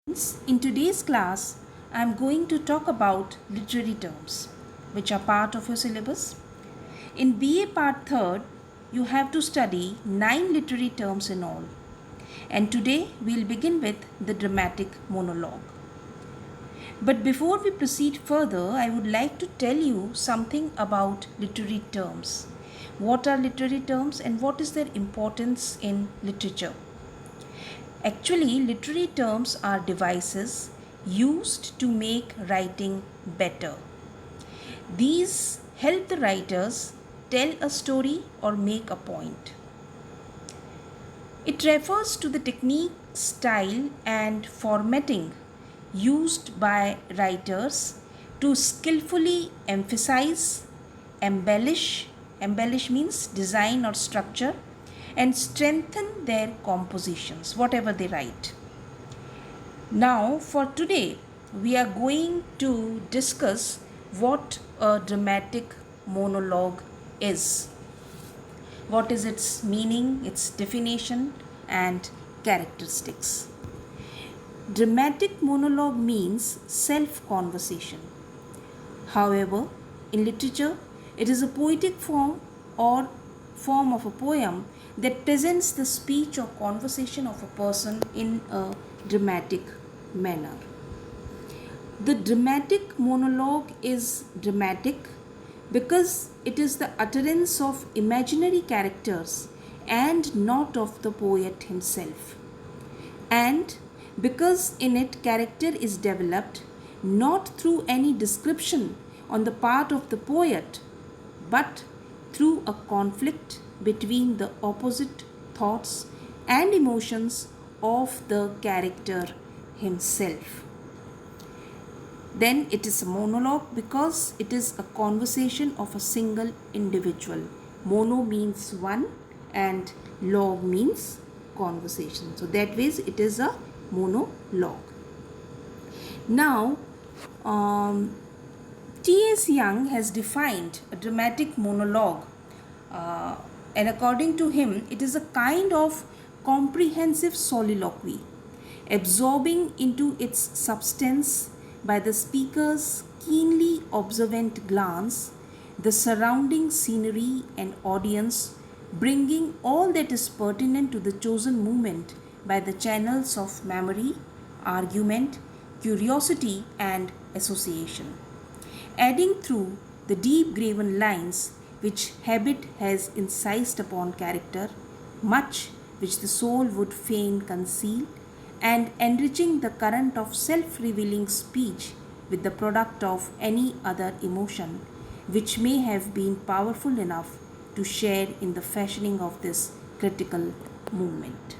In today's class, I am going to talk about literary terms which are part of your syllabus. In BA Part 3rd, you have to study 9 literary terms in all. And today we'll begin with the dramatic monologue. But before we proceed further, I would like to tell you something about literary terms. What are literary terms and what is their importance in literature? Actually, literary terms are devices used to make writing better. These help the writers tell a story or make a point. It refers to the technique, style, and formatting used by writers to skillfully emphasize, embellish means design or structure, and strengthen their compositions, whatever they write. Now, for today, we are going to discuss what a dramatic monologue is. What is its meaning, its definition, and characteristics. Dramatic monologue means self conversation. However, in literature, it is a poetic form or form of a poem that presents the speech or conversation of a person in a dramatic manner. The dramatic monologue is dramatic because it is the utterance of imaginary characters and not of the poet himself. And because in it character is developed not through any description on the part of the poet, but through a conflict between the opposite thoughts and emotions of the character himself. Then it is a monologue because it is a conversation of a single individual. Mono means one and log means conversation. So that way it is a monologue. Now, T.S. Young has defined a dramatic monologue, and according to him, it is a kind of comprehensive soliloquy, absorbing into its substance by the speaker's keenly observant glance the surrounding scenery and audience, bringing all that is pertinent to the chosen movement by the channels of memory, argument, curiosity, and association, adding through the deep graven lines which habit has incised upon character, much which the soul would fain conceal, and enriching the current of self-revealing speech with the product of any other emotion which may have been powerful enough to share in the fashioning of this critical movement.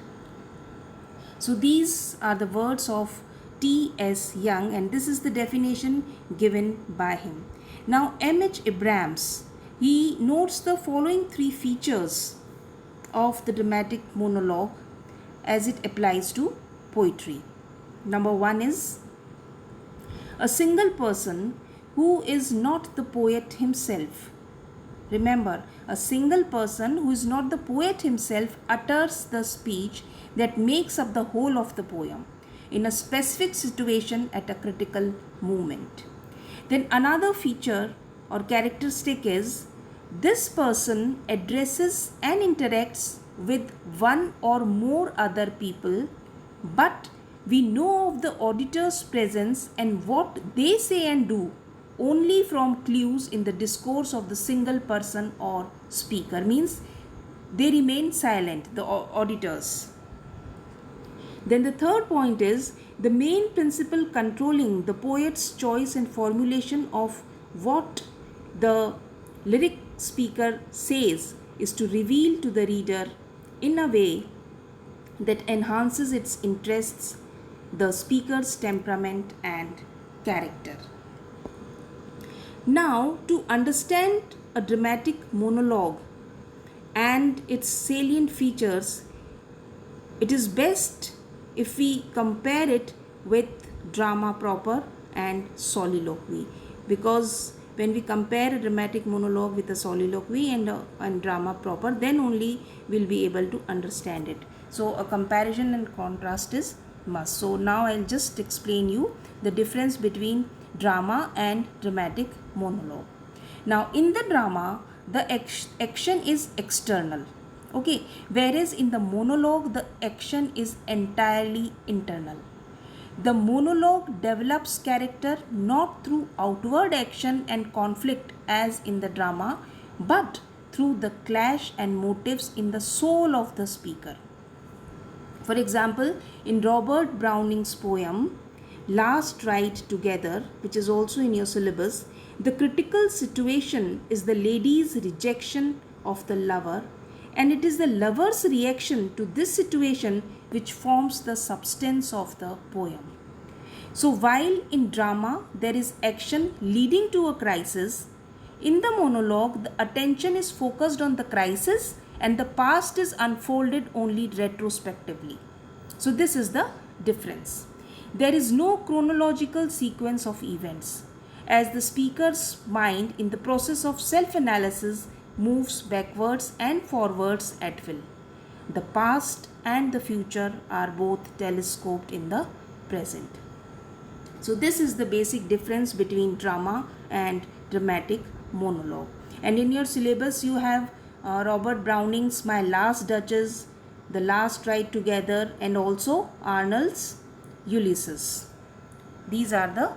So these are the words of T.S. Young, and this is the definition given by him. Now M.H. Abrams, he notes the following three features of the dramatic monologue as it applies to poetry. Number one is a single person who is not the poet himself. Remember, a single person who is not the poet himself utters the speech that makes up the whole of the poem in a specific situation at a critical moment. Then another feature or characteristic is this person addresses and interacts with one or more other people, but we know of the auditor's presence and what they say and do only from clues in the discourse of the single person or speaker. Means they remain silent, the auditors. Then the third point is the main principle controlling the poet's choice and formulation of what the lyric speaker says is to reveal to the reader in a way that enhances its interests, the speaker's temperament and character. Now, to understand a dramatic monologue and its salient features, it is best if we compare it with drama proper and soliloquy, because when we compare a dramatic monologue with a soliloquy and drama proper, then only we'll be able to understand it. So a comparison and contrast is must. So now I'll just explain you the difference between drama and dramatic monologue. Now in the drama, the action is external, okay, whereas in the monologue the action is entirely internal. The monologue develops character not through outward action and conflict as in the drama, but through the clash and motives in the soul of the speaker. For example, in Robert Browning's poem Last Ride Together, which is also in your syllabus, the critical situation is the lady's rejection of the lover, and it is the lover's reaction to this situation which forms the substance of the poem. So, while in drama there is action leading to a crisis, in the monologue the attention is focused on the crisis and the past is unfolded only retrospectively. So, this is the difference. There is no chronological sequence of events, as the speaker's mind in the process of self-analysis moves backwards and forwards at will. The past and the future are both telescoped in the present. So this is the basic difference between drama and dramatic monologue. And in your syllabus you have Robert Browning's My Last Duchess, The Last Ride Together, and also Arnold's Ulysses. These are the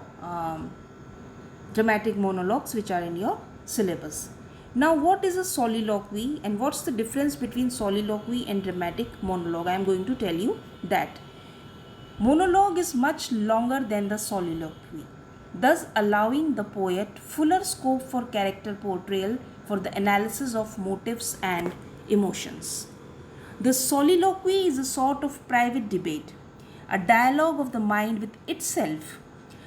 dramatic monologues which are in your syllabus. Now what is a soliloquy and what's the difference between soliloquy and dramatic monologue? I am going to tell you that. Monologue is much longer than the soliloquy, thus allowing the poet fuller scope for character portrayal for the analysis of motives and emotions. The soliloquy is a sort of private debate, a dialogue of the mind with itself,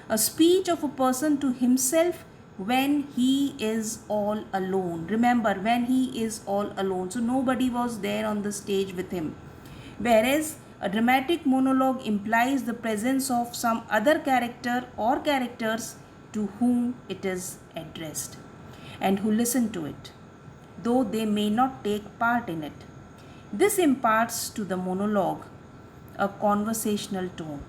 a speech of a person to himself when he is all alone. Remember, when he is all alone. So nobody was there on the stage with him. Whereas a dramatic monologue implies the presence of some other character or characters to whom it is addressed and who listen to it, though they may not take part in it. This imparts to the monologue a conversational tone.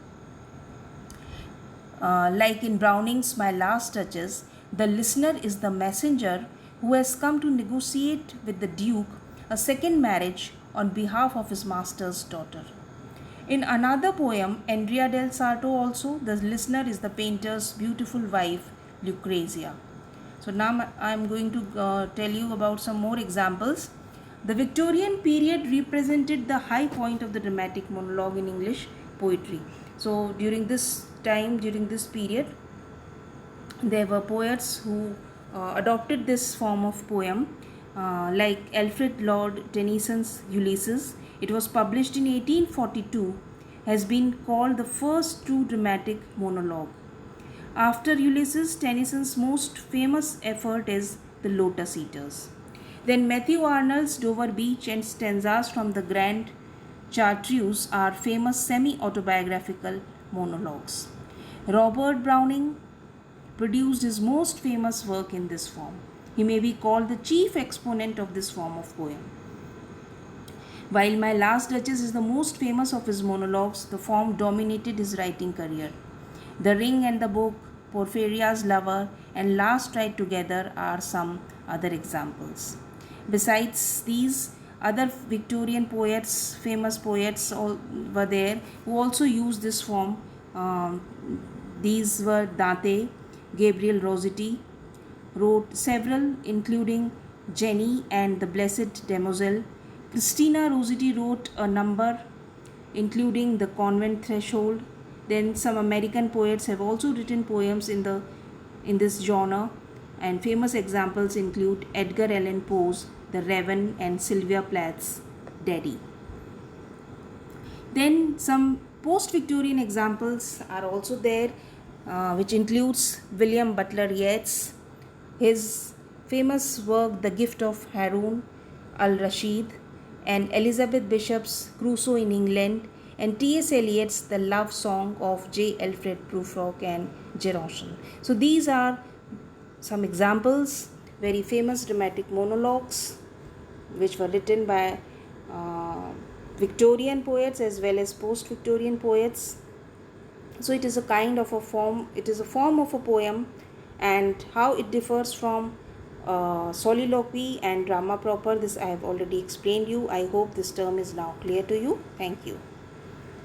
Like in Browning's My Last Duchess, the listener is the messenger who has come to negotiate with the Duke a second marriage on behalf of his master's daughter. In another poem, Andrea del Sarto also, the listener is the painter's beautiful wife, Lucrezia. So now I am going to tell you about some more examples. The Victorian period represented the high point of the dramatic monologue in English poetry. So during this time, during this period, there were poets who adopted this form of poem, like Alfred Lord Tennyson's Ulysses. It was published in 1842, has been called the first true dramatic monologue. After Ulysses, Tennyson's most famous effort is The Lotus Eaters. Then Matthew Arnold's Dover Beach and stanzas from the Grand Chartreuse are famous semi-autobiographical monologues. Robert Browning produced his most famous work in this form. He may be called the chief exponent of this form of poem. While My Last Duchess is the most famous of his monologues, the form dominated his writing career. The Ring and the Book, Porphyria's Lover, and Last Ride Together are some other examples. Besides these, other Victorian poets, famous poets were there who also used this form. These were Dante, Gabriel Rossetti wrote several, including Jenny and the Blessed Damozel. Christina Rossetti wrote a number, including The Convent Threshold. Then some American poets have also written poems in this genre, and famous examples include Edgar Allan Poe's The Raven and Sylvia Plath's Daddy. Then some post-Victorian examples are also there, which includes William Butler Yeats, his famous work The Gift of Harun al-Rashid, and Elizabeth Bishop's Crusoe in England, and T.S. Eliot's The Love Song of J. Alfred Prufrock and Gerontion. So these are some examples, very famous dramatic monologues which were written by Victorian poets as well as post-Victorian poets. So it is a kind of a form, it is a form of a poem, and how it differs from soliloquy and drama proper, this I have already explained you. I hope this term is now clear to you. Thank you.